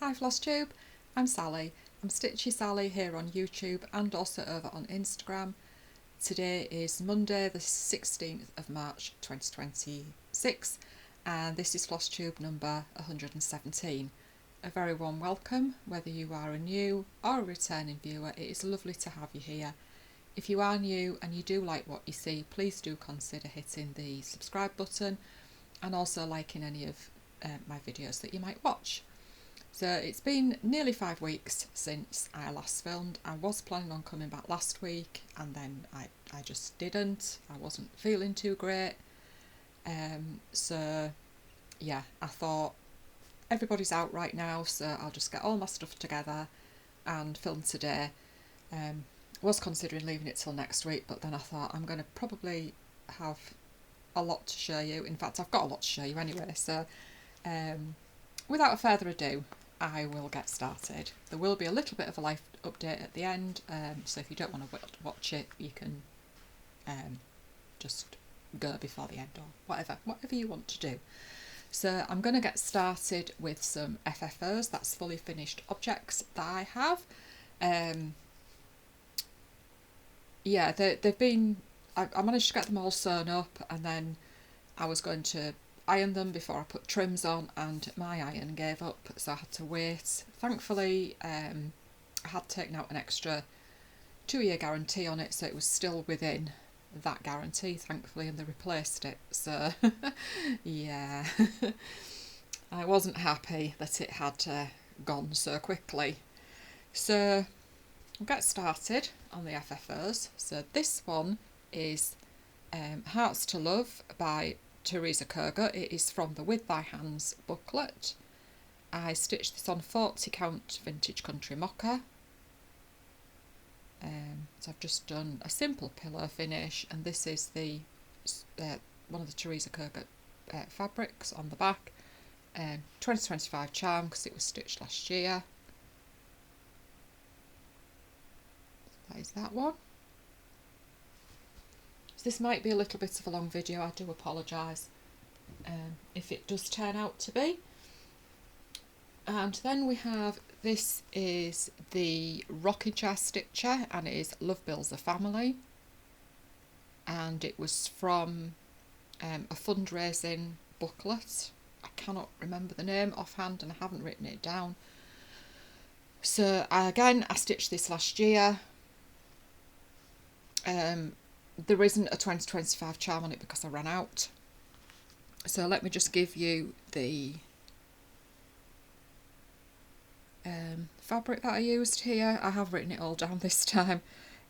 Hi Flosstube, I'm Sally. I'm StitchySally here on YouTube and also over on Instagram. Today is Monday the 16th of March 2026 and this is Flosstube number 117. A very warm welcome, whether you are a new or a returning viewer. It is lovely to have you here. If you are new and you do like what you see, please do consider hitting the subscribe button and also liking any of my videos that you might watch. So it's been nearly 5 weeks since I last filmed. I was planning on coming back last week and then I just didn't. I wasn't feeling too great. So yeah, I thought everybody's out right now, so I'll just get all my stuff together and film today. Was considering leaving it till next week, but then I thought I'm going to probably have a lot to show you. In fact, I've got a lot to show you anyway, so without further ado, I will get started. There will be a little bit of a life update at the end, so if you don't want to watch it, you can just go before the end or whatever you want to do. So I'm going to get started with some FFOs, that's fully finished objects that I have. Yeah, they've been, I managed to get them all sewn up, and then I was going to iron them before I put trims on, and my iron gave up, so I had to wait. Thankfully I had taken out an extra 2-year guarantee on it, so it was still within that guarantee thankfully, and they replaced it, so yeah. I wasn't happy that it had gone so quickly. So we'll get started on the FFOs. So this one is Hearts to Love by Teresa Kogut. It is from the With Thy Hands booklet. I stitched this on 40 count vintage country mocha. So I've just done a simple pillow finish, and this is the one of the Teresa Kogut fabrics on the back. 2025 charm because it was stitched last year. That is that one. So this might be a little bit of a long video, I do apologise if it does turn out to be. And then we have, this is the rocking chair stitcher, and it is Love Builds a Family, and it was from a fundraising booklet. I cannot remember the name offhand and I haven't written it down. So I stitched this last year. There isn't a 2025 charm on it because I ran out. So let me just give you the fabric that I used here. I have written it all down this time.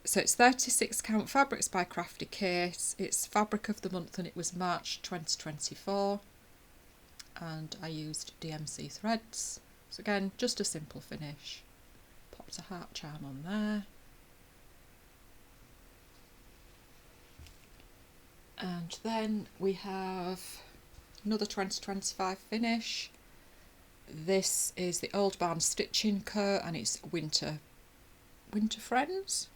So it's 36 count fabrics by Crafty Case. It's fabric of the month and it was March 2024. And I used DMC threads. So again, just a simple finish. Popped a heart charm on there. And then we have another 2025 finish. This is the Old Barn Stitching Co. and it's Winter Friends?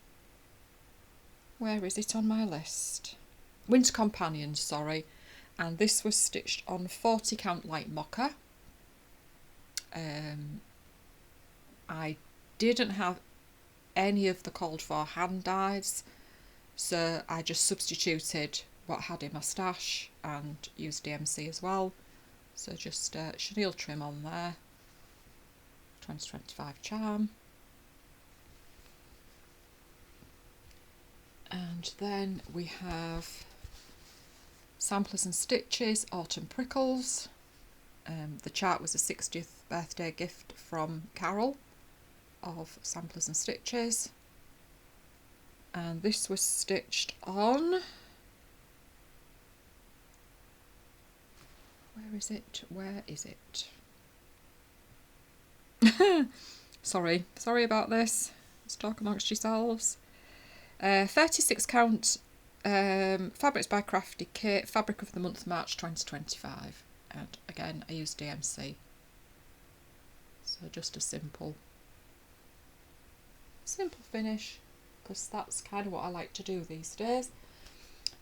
Where is it on my list? Winter Companions, sorry. And this was stitched on 40 count light mocha. I didn't have any of the called for hand dyes, so I just substituted what I had in my stash and used DMC as well. So just chenille trim on there, 2025 charm. And then we have Samplers and Stitches, Autumn Prickles. The chart was a 60th birthday gift from Carol of Samplers and Stitches. And this was stitched on... Where is it? Sorry about this. Let's talk amongst yourselves. 36 count fabrics by Crafty Kit, fabric of the month March 2025. And again, I used DMC. So just a simple finish, because that's kind of what I like to do these days.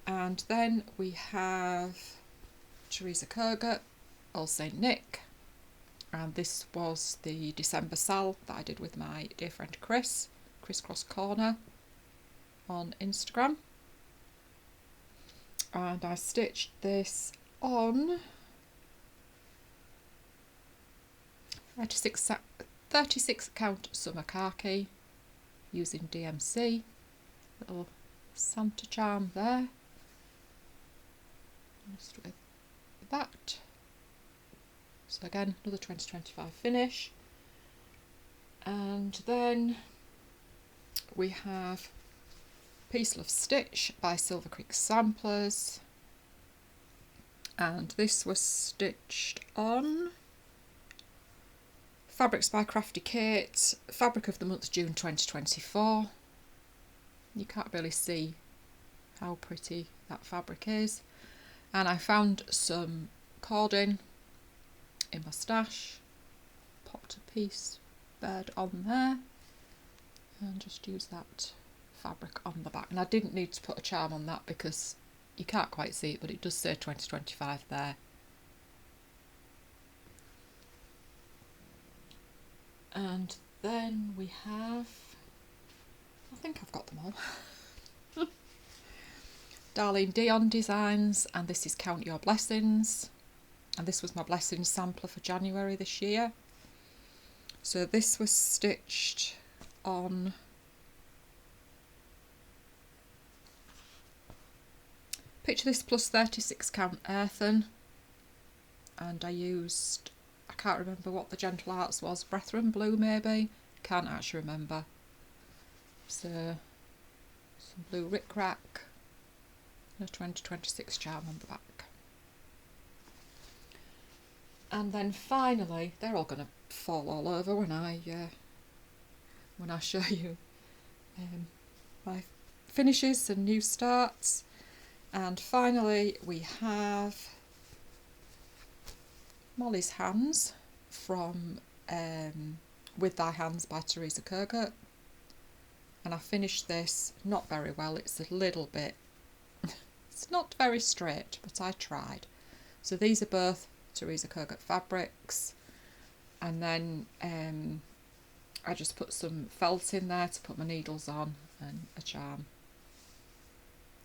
And then we have Teresa Kogut, Old Saint Nick, and this was the December sal that I did with my dear friend Chris, Crisscross Corner on Instagram. And I stitched this on 36 count summer khaki using DMC. Little Santa charm there. Just with that. So again, another 2025 finish. And then we have Peace Love Stitch by Silver Creek Samplers, and this was stitched on Fabrics by Crafty Kate, fabric of the month June 2024. You can't really see how pretty that fabric is, and I found some cording in my stash, popped a piece bird on there and just use that fabric on the back. And I didn't need to put a charm on that because you can't quite see it, but it does say 2025 there. And then we have, I think I've got them all. Darlene Deon designs, and this is Count Your Blessings, and this was my blessings sampler for January this year. So this was stitched on Picture This plus 36 count earthen, and I used, I can't remember what the Gentle Arts was, Brethren Blue maybe, can't actually remember. So some blue rickrack and a 2026 charm on the back. And then finally, they're all going to fall all over when I show you my finishes and new starts. And finally we have Molly's Hands from With Thy Hands by Teresa Kogut, and I finished this not very well. It's a little bit it's not very straight, but I tried. So these are both Teresa Kogut fabrics, and then I just put some felt in there to put my needles on and a charm.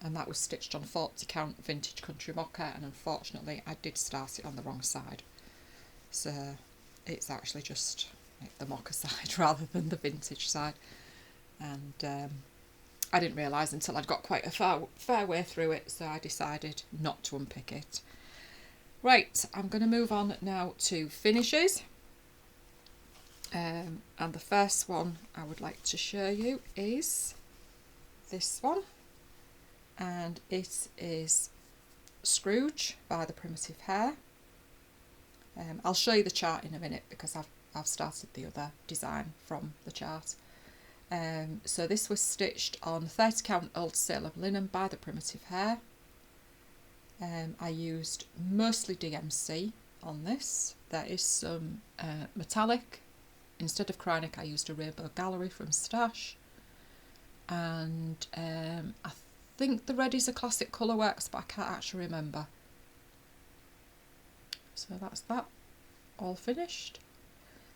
And that was stitched on 40 count vintage country mocha, and unfortunately I did start it on the wrong side, so it's actually just like the mocha side rather than the vintage side, and I didn't realise until I'd got quite a fair way through it, so I decided not to unpick it. Right, I'm going to move on now to finishes, and the first one I would like to show you is this one. And it is Scrooge by the Primitive Hare. I'll show you the chart in a minute because I've started the other design from the chart. So this was stitched on 30 count Old Salem linen by the Primitive Hare. I used mostly DMC on this. There is some metallic. Instead of Chronic I used a Rainbow Gallery from Stash, and I think the red is a Classic Colourworks, but I can't actually remember. So that's that, all finished.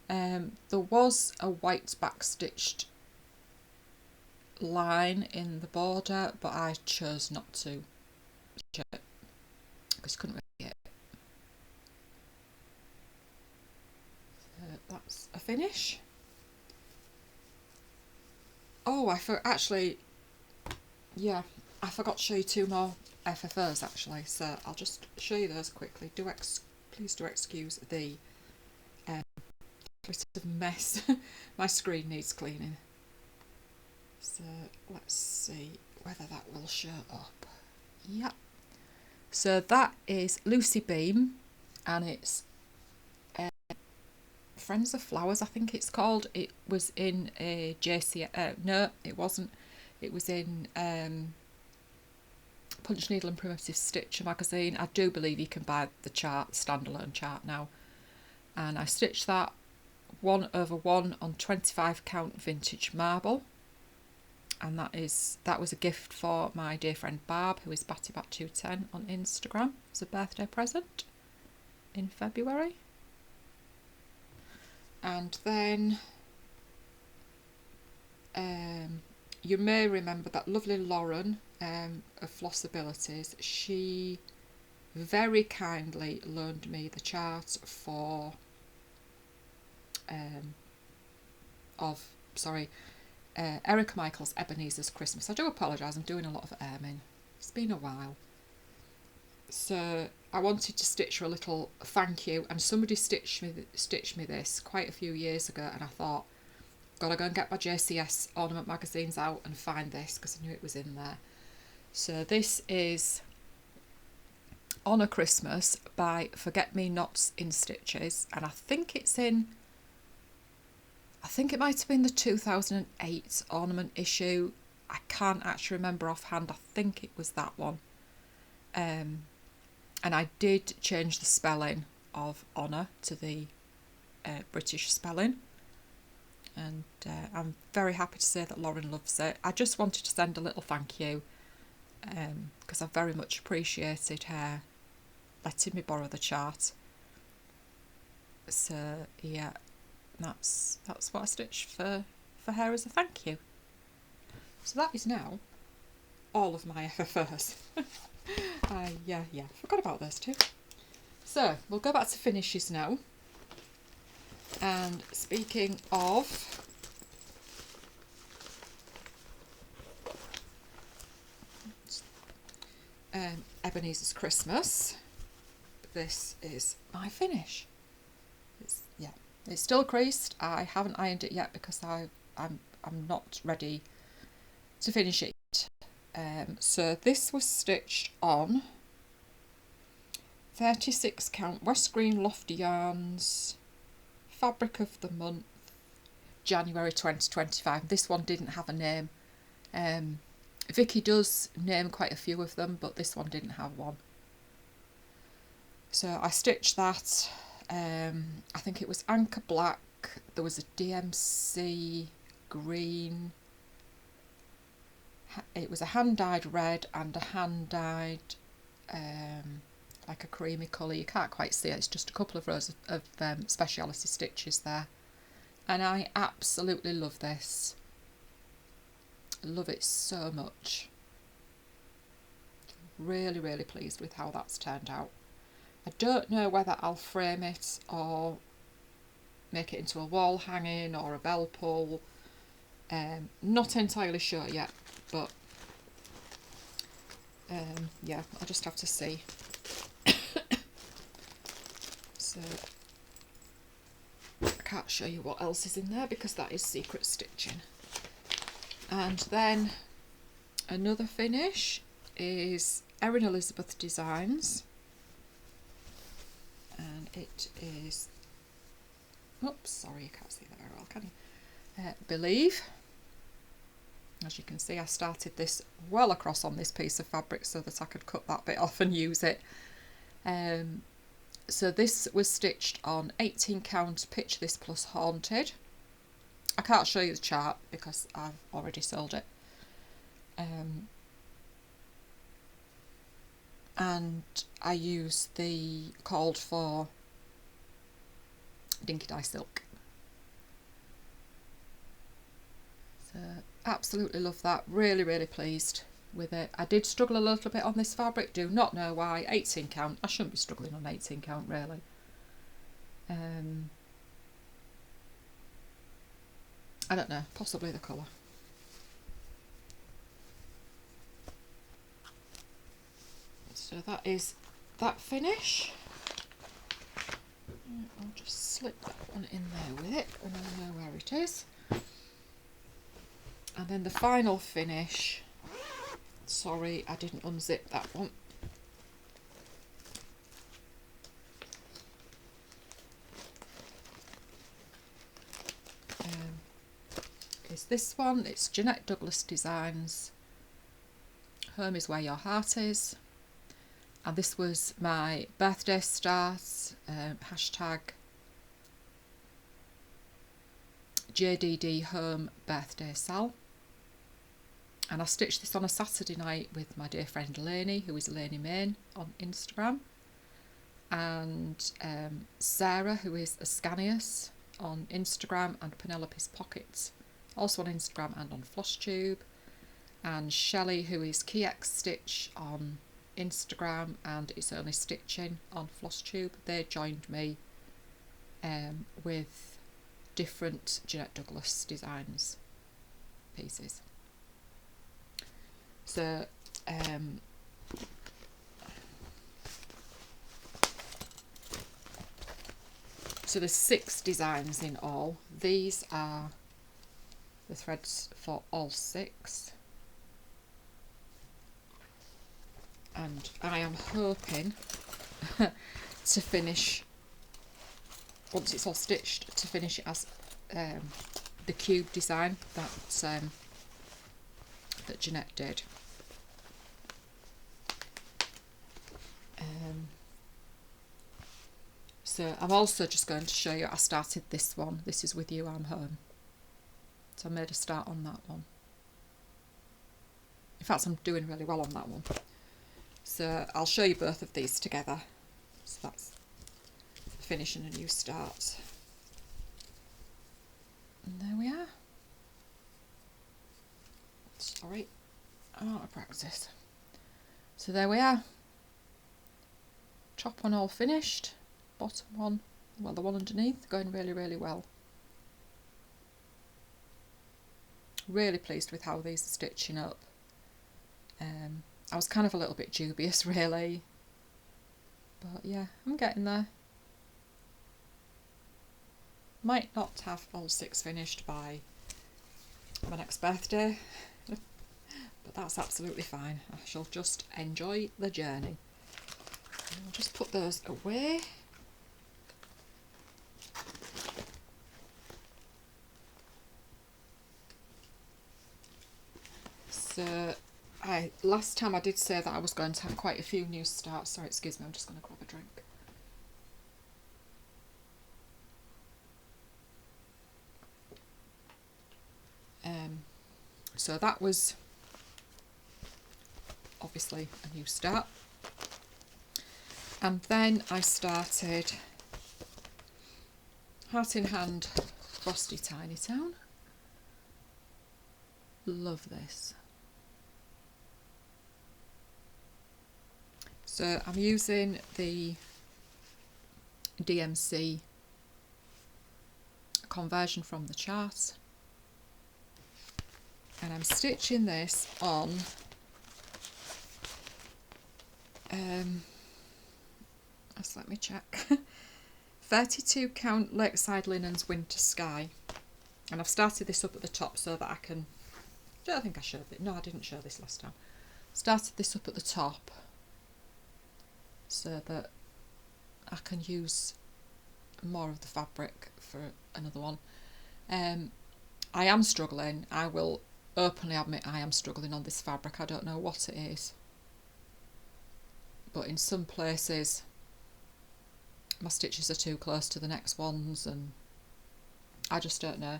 There was a white back stitched line in the border, but I chose not to stitch it because I couldn't really get it. So that's a finish. Oh, I forgot to show you two more FFOs actually, so I'll just show you those quickly. Please do excuse the bit of mess. My screen needs cleaning. So let's see whether that will show up. Yep. So that is Lucy Beam, and it's Friends of Flowers, I think it's called. It was in a JC. No, it wasn't. It was in Punch Needle and Primitive Stitcher magazine. I do believe you can buy the chart, standalone chart now. And I stitched that 1/1 on 25 count vintage marble, and that was a gift for my dear friend Barb, who is BattyBat210 on Instagram, as a birthday present in February. And then you may remember that lovely Lauren of Floss Abilities. She very kindly loaned me the chart for Erica Michael's Ebenezer's Christmas. I do apologise, I'm doing a lot of aiming. It's been a while. So I wanted to stitch her a little thank you, and somebody stitched me this quite a few years ago, and I thought, gotta go and get my JCS ornament magazines out and find this, because I knew it was in there. So this is On a Christmas by Forget Me Nots in Stitches, and I think it might have been the 2008 ornament issue. I can't actually remember offhand. I think it was that one. And I did change the spelling of honour to the British spelling. And I'm very happy to say that Lauren loves it. I just wanted to send a little thank you, because I very much appreciated her letting me borrow the chart. So yeah, that's what I stitched for her as a thank you. So that is now all of my FFOs. Yeah, forgot about those two. So we'll go back to finishes now. And speaking of, Ebenezer's Christmas, this is my finish. It's still creased. I haven't ironed it yet because I'm not ready to finish it. So this was stitched on 36 count West Green Lofty Yarns, fabric of the month, January 2025. This one didn't have a name. Vicky does name quite a few of them, but this one didn't have one. So I stitched that. I think it was Anchor Black, there was a DMC green, it was a hand-dyed red and a hand-dyed like a creamy colour. You can't quite see it, it's just a couple of rows of speciality stitches there. And I absolutely love this. I love it so much. Really, really pleased with how that's turned out. I don't know whether I'll frame it or make it into a wall hanging or a bell pull. Not entirely sure yet, but yeah, I'll just have to see. So I can't show you what else is in there because that is secret stitching. And then another finish is Erin Elizabeth Designs, and it is, oops, sorry, you can't see that very well, can you? Believe. As you can see, I started this well across on this piece of fabric so that I could cut that bit off and use it. So this was stitched on 18 count Pitch This Plus Haunted. I can't show you the chart because I've already sold it. And I used the called for Dinky Dye Silk. So absolutely love that, really, really pleased with it. I did struggle a little bit on this fabric, do not know why. 18 count, I shouldn't be struggling on 18 count really. I don't know, possibly the colour. So that is that finish. I'll just slip that one in there with it and I know where it is. And then the final finish, sorry I didn't unzip that one. Is this one. It's Jeannette Douglas Designs, Home is Where Your Heart Is, and this was my birthday stars, hashtag JDD Home Birthday Sal, and I stitched this on a Saturday night with my dear friend Lainey, who is Lainey Main on Instagram, and Sarah, who is Ascanius on Instagram, and Penelope's Pockets, also on Instagram and on Flosstube, and Shelley, who is KeyXStitch on Instagram and It's Only Stitching on Flosstube. They joined me with different Jeannette Douglas designs pieces. So so there's 6 designs in all. These are the threads for all 6. And I am hoping to finish, once it's all stitched, to finish it as the cube design that Jeannette did. So I'm also just going to show you, I started this one. This is With You I'm Home. So I made a start on that one. In fact, I'm doing really well on that one. So I'll show you both of these together. So that's the finish and a new start. And there we are. Sorry, I'm out of practice. So there we are. Top one all finished. Bottom one, well, the one underneath, going really, really well. Really pleased with how these are stitching up. I was kind of a little bit dubious, really, but yeah, I'm getting there. Might not have all 6 finished by my next birthday, but that's absolutely fine. I shall just enjoy the journey. I'll just put those away. So last time I did say that I was going to have quite a few new starts. Sorry, excuse me, I'm just going to grab a drink. So that was obviously a new start. And then I started Heart in Hand Frosty Tiny Town. Love this. So I'm using the DMC conversion from the chart, and I'm stitching this on just let me check 32 count Lakeside Linens Winter Sky, and I've started this up at the top so that I can, I don't think I showed it, no I didn't show this last time, started this up at the top so that I can use more of the fabric for another one. I am struggling, I will openly admit I am struggling on this fabric. I don't know what it is, but in some places my stitches are too close to the next ones and I just don't know.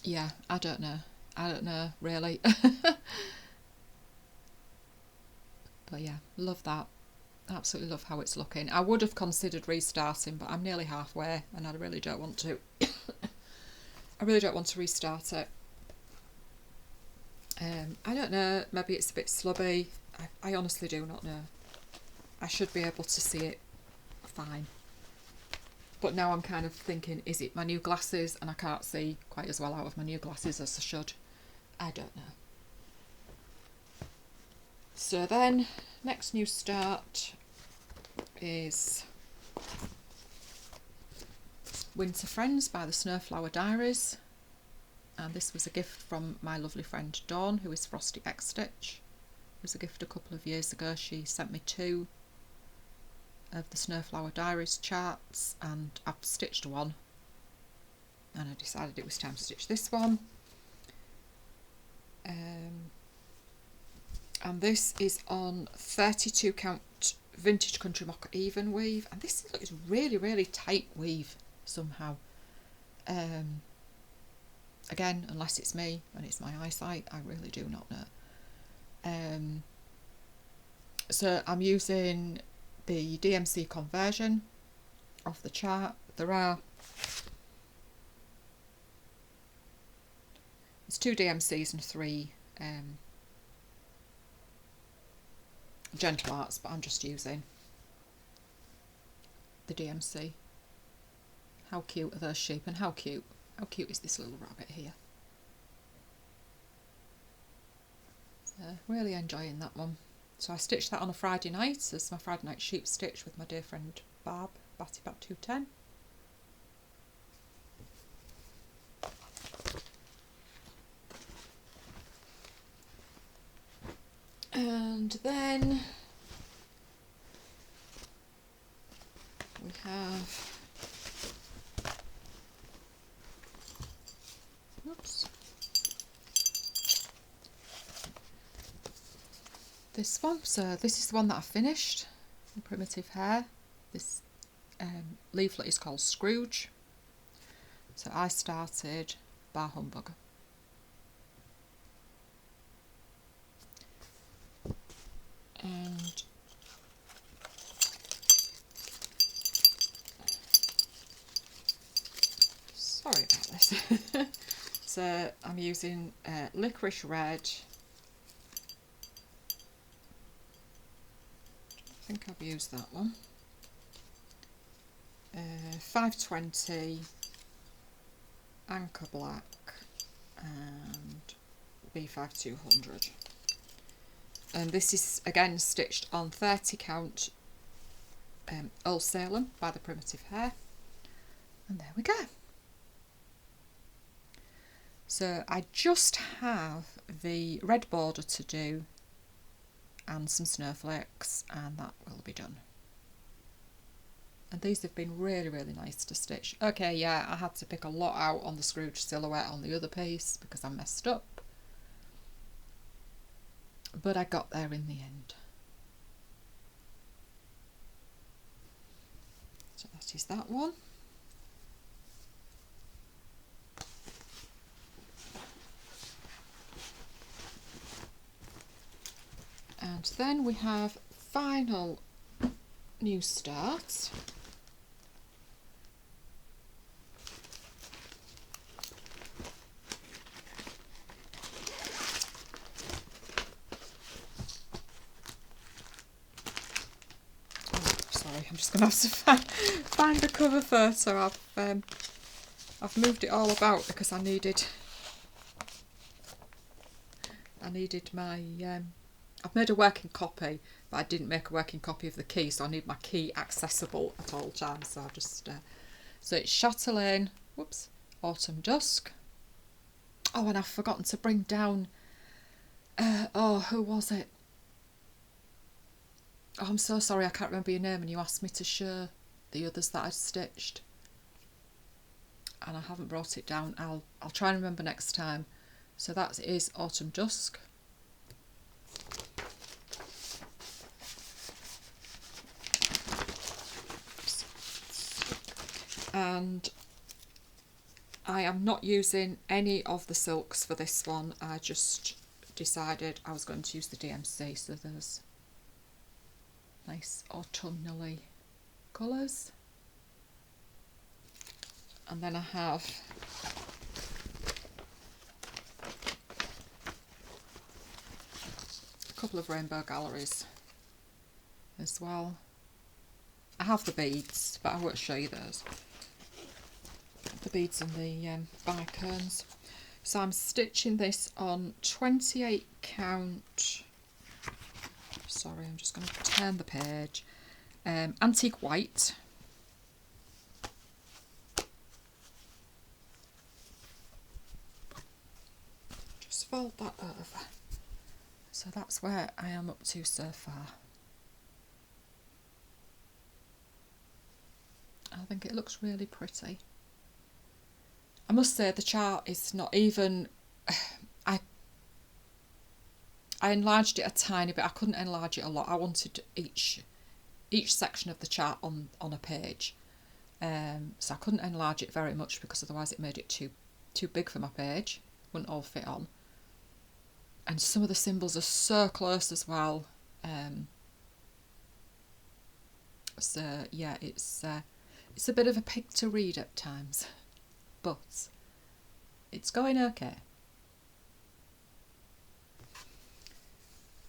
Yeah, I don't know really. But yeah, love that. Absolutely love how it's looking. I would have considered restarting, but I'm nearly halfway and I really don't want to. I really don't want to restart it. I don't know, maybe it's a bit slubby. I honestly do not know. I should be able to see it fine. But now I'm kind of thinking, is it my new glasses and I can't see quite as well out of my new glasses as I should? I don't know. So then, next new start is Winter Friends by the Snowflower Diaries, and this was a gift from my lovely friend Dawn, who is Frosty X Stitch. It was a gift a couple of years ago. She sent me 2 of the Snowflower Diaries charts and I've stitched one and I decided it was time to stitch this one. And this is on 32 count Vintage Country Mocha even weave, and this is really, really tight weave somehow. Again, unless it's me and it's my eyesight, I really do not know. So I'm using the DMC conversion of the chart. There's 2 DMCs and 3 gentle arts, but I'm just using the DMC. How cute are those sheep, and how cute is this little rabbit here? So really enjoying that one. So I stitched that on a Friday night as my Friday night sheep stitch with my dear friend Barb, Batty Bat 210. And then we have, oops, this one. So this is the one that I finished, the primitive Hare. This leaflet is called Scrooge. So I started by Humbug. And sorry about this. So I'm using licorice red. I think I've used that one. 520, Anchor Black, and B5200. And this is again stitched on 30 count Old Salem by the Primitive Hare. And there we go. So I just have the red border to do and some snowflakes, and that will be done. And these have been really, really nice to stitch. Okay, yeah, I had to pick a lot out on the Scrooge silhouette on the other piece because I messed up. But I got there in the end. So that is that one. And then we have final new start. I'm just going to have to find the cover photo. I've moved it all about because I needed my I've made a working copy, but I didn't make a working copy of the key, so I need my key accessible at all times. So I just so it's Chatelaine, whoops, Autumn Dusk. Oh, and I've forgotten to bring down oh, who was it? Oh, I'm so sorry, I can't remember your name, and you asked me to show the others that I'd stitched. And I haven't brought it down. I'll try and remember next time. So that is Autumn Dusk. And I am not using any of the silks for this one. I just decided I was going to use the DMC, so there's nice autumnally colours. And then I have a couple of rainbow galleries as well. I have the beads, but I won't show you those. The beads and the bicones. So I'm stitching this on 28 count. Sorry, I'm just going to turn the page. Antique white. Just fold that over. So that's where I am up to so far. I think it looks really pretty. I must say the chart is not even... I enlarged it a tiny bit. I couldn't enlarge it a lot. I wanted each section of the chart on a page. So I couldn't enlarge it very much because otherwise it made it too big for my page. Wouldn't all fit on. And some of the symbols are so close as well. So yeah, it's a bit of a pig to read at times, but it's going okay.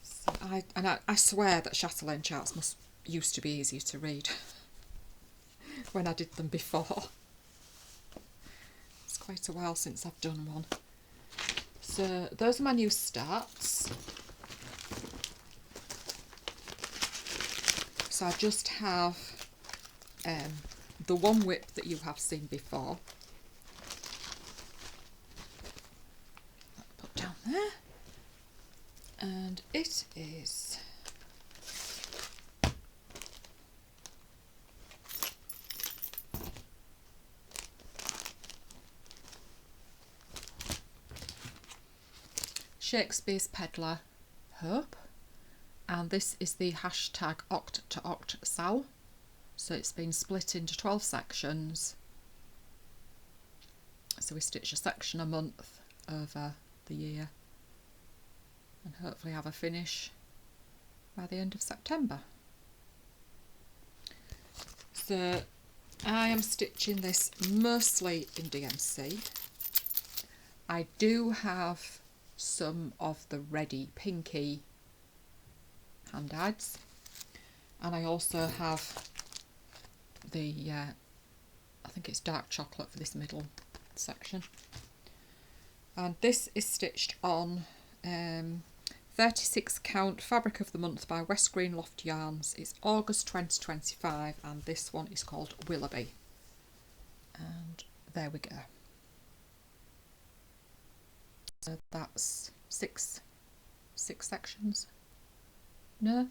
So I swear that Chatelaine charts used to be easier to read when I did them before. It's quite a while since I've done one. So those are my new starts. So I just have the one whip that you have seen before. Put down there. And it is Shakespeare's Peddler Hope, and this is the hashtag Oct to Oct Sal. So it's been split into 12 sections. So we stitch a section a month over the year and hopefully have a finish by the end of September. So I am stitching this mostly in DMC. I do have some of the ready pinky hand ads, and I also have the I think it's dark chocolate for this middle section, and this is stitched on 36 count fabric of the month by West Green Loft Yarns. It's August 2025, and this one is called Willoughby, and there we go. So that's six sections. No?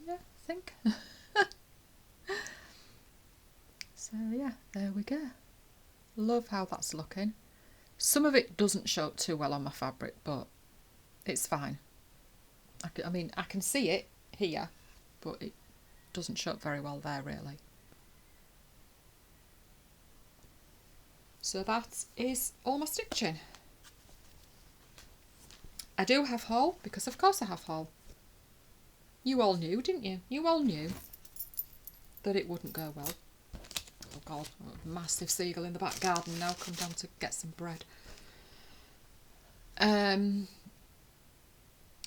Yeah, I think. So yeah, there we go. Love how that's looking. Some of it doesn't show up too well on my fabric, but it's fine. I mean, I can see it here, but it doesn't show up very well there, really. So that is all my stitching. I do have haul, because of course I have haul. You all knew, didn't you? You all knew that it wouldn't go well. Oh God, a massive seagull in the back garden now, come down to get some bread.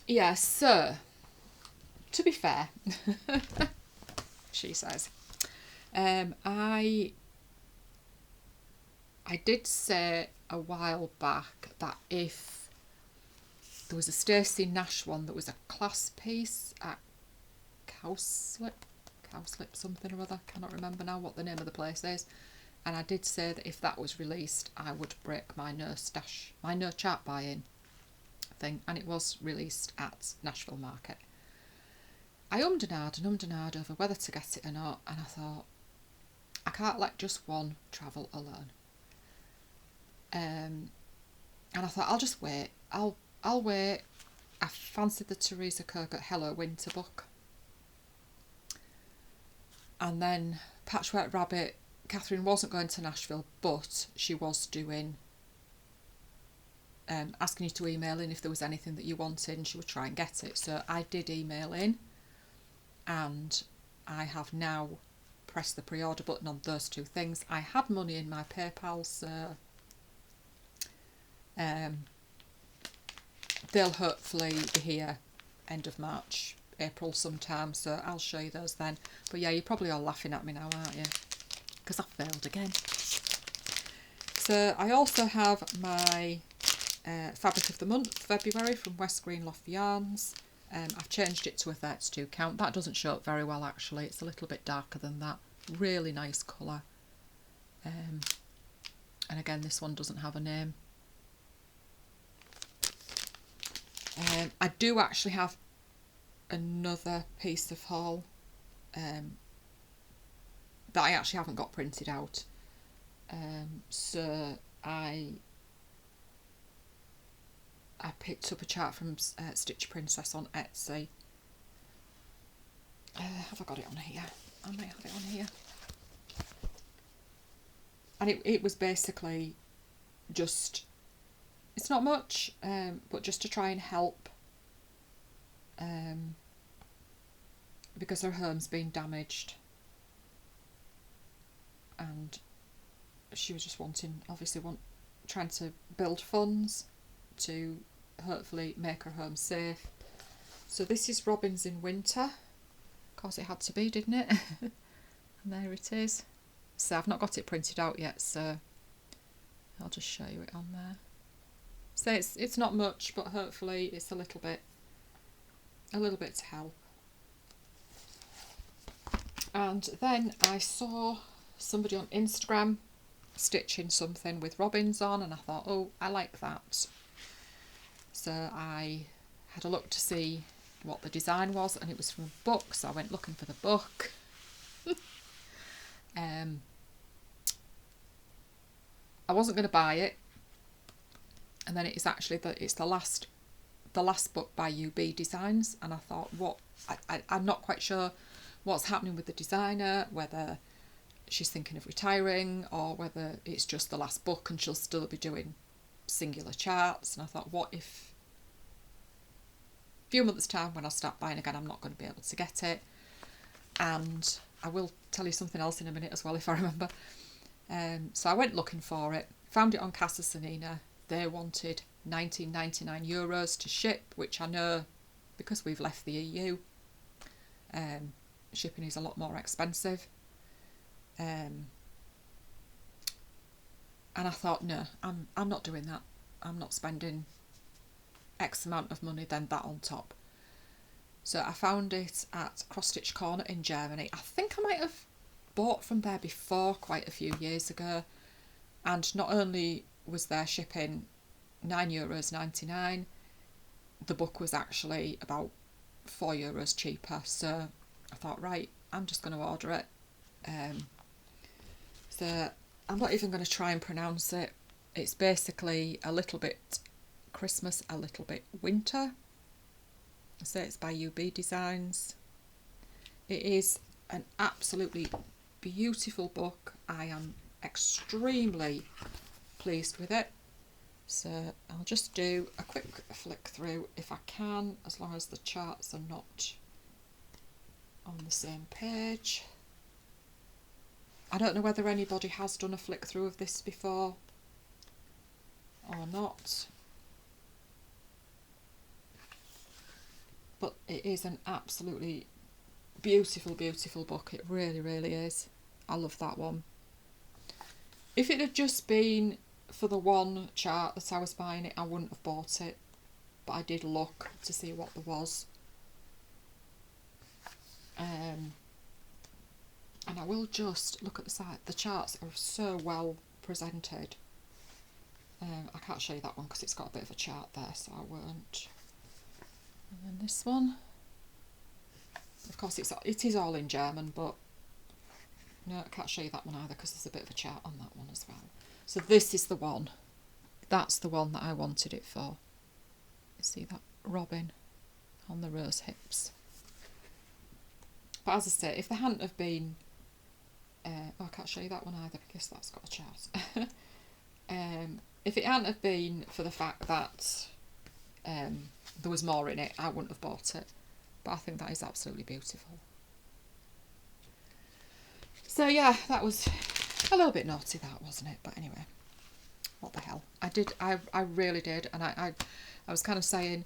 Yeah, so, to be fair, she says, I did say a while back that if there was a Stacey Nash one that was a class piece at Cowslip something or other, cannot remember now what the name of the place is, and I did say that if that was released I would break my no chart buy-in thing, and it was released at Nashville Market. I ummed and ahed over whether to get it or not, and I thought I can't let just one travel alone. And I thought I'll just wait. I'll wait. I fancied the Teresa Kogut Hello Winter book. And then Patchwork Rabbit, Catherine wasn't going to Nashville, but she was doing asking you to email in if there was anything that you wanted, and she would try and get it. So I did email in, and I have now pressed the pre-order button on those two things. I had money in my PayPal, so they'll hopefully be here end of March, April sometime, so I'll show you those then. But yeah, you're probably all laughing at me now, aren't you? Because I failed again. So I also have my Fabric of the Month, February, from West Green Loft Yarns. I've changed it to a 32 count. That doesn't show up very well actually, it's a little bit darker than that. Really nice colour. And again, this one doesn't have a name. I do actually have another piece of haul that I actually haven't got printed out. So I picked up a chart from Stitch Princess on Etsy. Have I got it on here? I may have it on here. And it was basically just, it's not much, but just to try and help because her home's been damaged, and she was just trying to build funds to hopefully make her home safe. So this is Robins in Winter. Of course it had to be, didn't it? And there it is. So I've not got it printed out yet, so I'll just show you it on there. So it's not much, but hopefully it's a little bit to help. And then I saw somebody on Instagram stitching something with robins on, and I thought, oh, I like that. So I had a look to see what the design was, and it was from a book, so I went looking for the book. I wasn't going to buy it, and then it's actually the last book by UB Designs, and I thought, I'm not quite sure what's happening with the designer, whether she's thinking of retiring or whether it's just the last book and she'll still be doing singular charts. And I thought, what if a few months' time when I start buying again, I'm not going to be able to get it. And I will tell you something else in a minute as well if I remember. So I went looking for it, found it on Casa Sanina. They wanted €19.99 to ship, which I know because we've left the EU, shipping is a lot more expensive. And I thought, no, I'm not doing that. I'm not spending X amount of money then that on top. So I found it at Cross Stitch Corner in Germany. I think I might have bought from there before, quite a few years ago, and not only was their shipping €9.99, the book was actually about €4 cheaper. So I thought, right, I'm just going to order it. So I'm not even going to try and pronounce it. It's basically a little bit Christmas, a little bit winter. So it's by UB Designs. It is an absolutely beautiful book. I am extremely pleased with it. So I'll just do a quick flick through if I can, as long as the charts are not on the same page. I don't know whether anybody has done a flick through of this before or not, but it is an absolutely beautiful, beautiful book. It really, really is. I love that one. If it had just been for the one chart that I was buying it, I wouldn't have bought it, but I did look to see what there was. And I will just look at the side. The charts are so well presented. I can't show you that one because it's got a bit of a chart there, so I won't. And then this one, of course it is all in German, but no, I can't show you that one either because there's a bit of a chart on that one as well. So this is the one. That's the one that I wanted it for. You see that robin on the rose hips. But as I say, if there hadn't have been, I can't show you that one either because that's got a chart. If it hadn't have been for the fact that there was more in it, I wouldn't have bought it. But I think that is absolutely beautiful. So yeah, that was a little bit naughty, that, wasn't it? But anyway, what the hell. I really did. And I was kind of saying,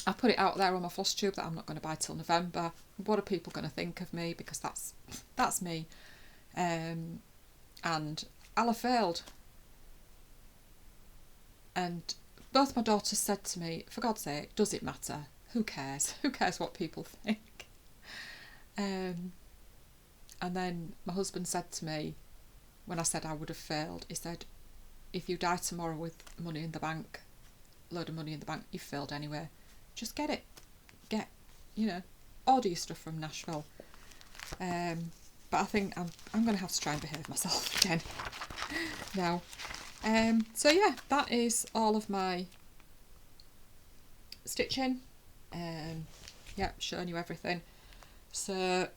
I put it out there on my floss tube that I'm not going to buy till November. What are people going to think of me? Because that's me. And I'll have failed. And both my daughters said to me, for God's sake, does it matter? Who cares? Who cares what people think? And then my husband said to me, when I said I would have failed, he said, if you die tomorrow with money in the bank, load of money in the bank, you've failed anyway. Just get it. Order your stuff from Nashville. But I think I'm going to have to try and behave myself again now. So yeah, that is all of my stitching. Yeah, showing you everything. So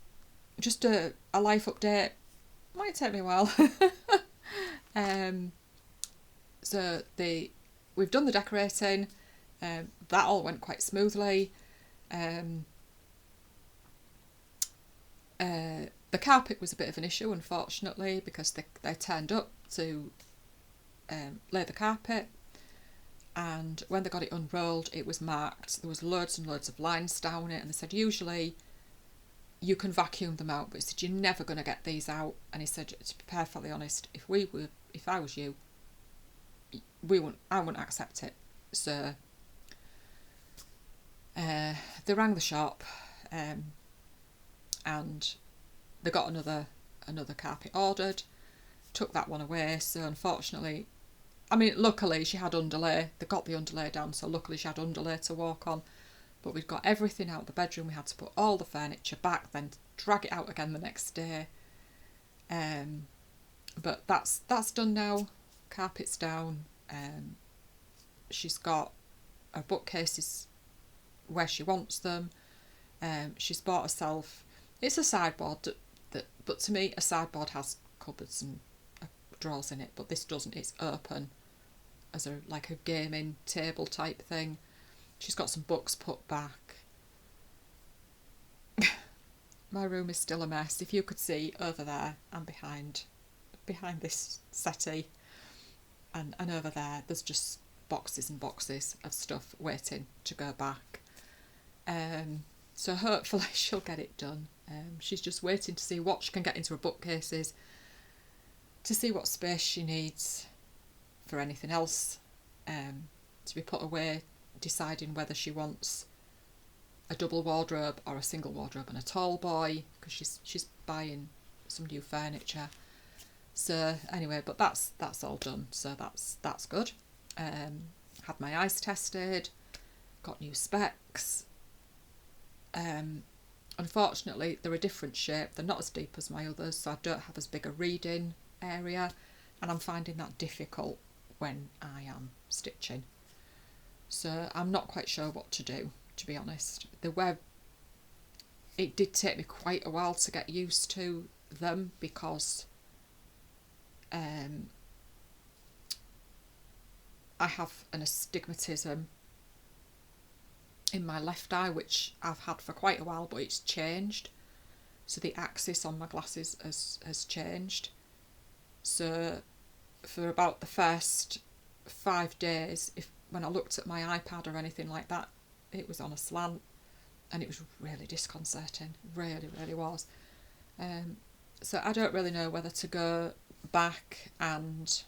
just a life update. Might take me a while. So we've done the decorating. That all went quite smoothly. The carpet was a bit of an issue, unfortunately, because they turned up to lay the carpet, and when they got it unrolled, it was marked. There was loads and loads of lines down it, and they said usually you can vacuum them out, but he said you're never going to get these out. And he said, to be perfectly honest, if I was you, I wouldn't accept it. So they rang the shop, and they got another carpet ordered, took that one away. So unfortunately, I mean, luckily she had underlay. They got the underlay down, so luckily she had underlay to walk on. But we'd got everything out of the bedroom. We had to put all the furniture back, then drag it out again the next day. But that's done now. Carpet's down. She's got her bookcases where she wants them. She's bought herself. It's a sideboard but to me, a sideboard has cupboards and drawers in it, but this doesn't. It's open as a gaming table type thing. She's got some books put back. My room is still a mess. If you could see over there and behind this settee and over there's just boxes and boxes of stuff waiting to go back. So hopefully she'll get it done. She's just waiting to see what she can get into her bookcases, to see what space she needs for anything else to be put away, deciding whether she wants a double wardrobe or a single wardrobe and a tall boy, because she's buying some new furniture. So anyway, but that's all done, so that's good. Had my eyes tested, got new specs. Unfortunately, they're a different shape. They're not as deep as my others, so I don't have as big a reading area, and I'm finding that difficult when I am stitching. So I'm not quite sure what to do, to be honest. It did take me quite a while to get used to them, because I have an astigmatism in my left eye, which I've had for quite a while, but it's changed. So the axis on my glasses has changed. So for about the first 5 days, when I looked at my iPad or anything like that, it was on a slant, and it was really disconcerting. Really, really was. So I don't really know whether to go back and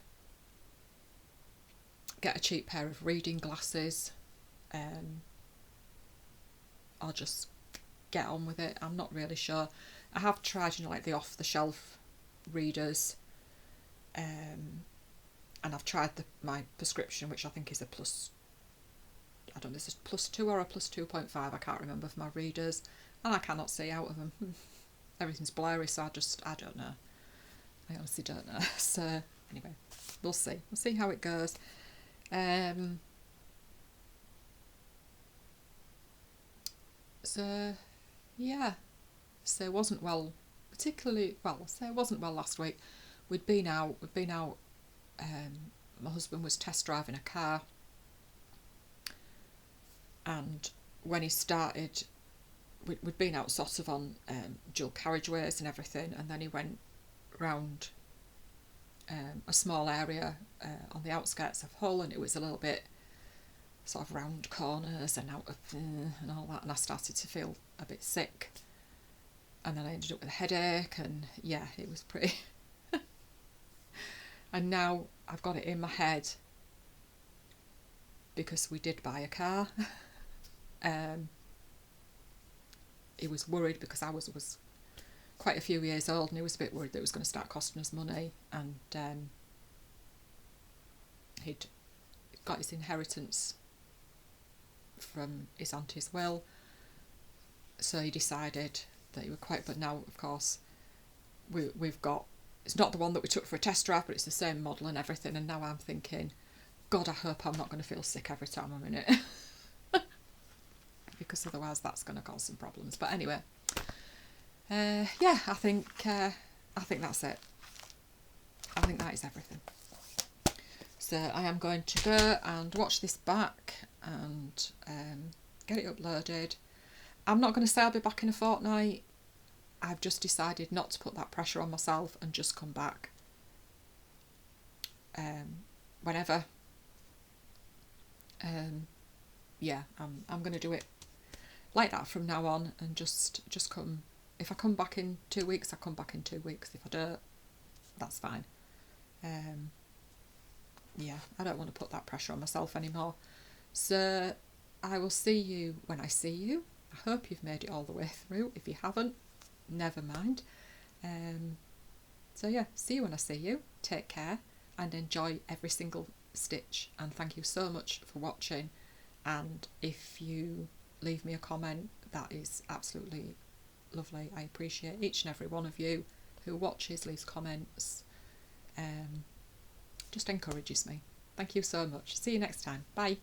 get a cheap pair of reading glasses, or just get on with it. I'm not really sure. I have tried, the off-the-shelf readers, and I've tried my prescription, which I think is a plus, I don't know, this is +2 or a +2.5, I can't remember, for my readers, and I cannot see out of them. Everything's blurry, so I don't know. I honestly don't know. So anyway, we'll see how it goes. So yeah, so it wasn't well, particularly well. So it wasn't well last week. We'd been out. My husband was test driving a car, and when he started, we'd been out sort of on dual carriageways and everything, and then he went round a small area on the outskirts of Hull, and it was a little bit sort of round corners and out of and all that, and I started to feel a bit sick, and then I ended up with a headache, and yeah, it was pretty and now I've got it in my head, because we did buy a car. He was worried because I was quite a few years old, and he was a bit worried that it was going to start costing us money, and he'd got his inheritance from his auntie's will, so he decided that he would quite, but now of course we've got, it's not the one that we took for a test drive, but it's the same model and everything, and now I'm thinking, God, I hope I'm not going to feel sick every time I'm in it. Because otherwise that's going to cause some problems. But anyway, yeah, I think that's it. I think that is everything. So I am going to go and watch this back and get it uploaded. I'm not going to say I'll be back in a fortnight. I've just decided not to put that pressure on myself and just come back whenever. Yeah, I'm going to do it like that from now on, and just come. If I come back in 2 weeks, I come back in 2 weeks. If I don't, that's fine. Yeah, I don't want to put that pressure on myself anymore. So I will see you when I see you. I hope you've made it all the way through. If you haven't, never mind. So yeah, see you when I see you. Take care and enjoy every single stitch, and thank you so much for watching. And if you leave me a comment, that is absolutely lovely. I appreciate each and every one of you who watches, leaves comments, just encourages me. Thank you so much. See you next time. Bye.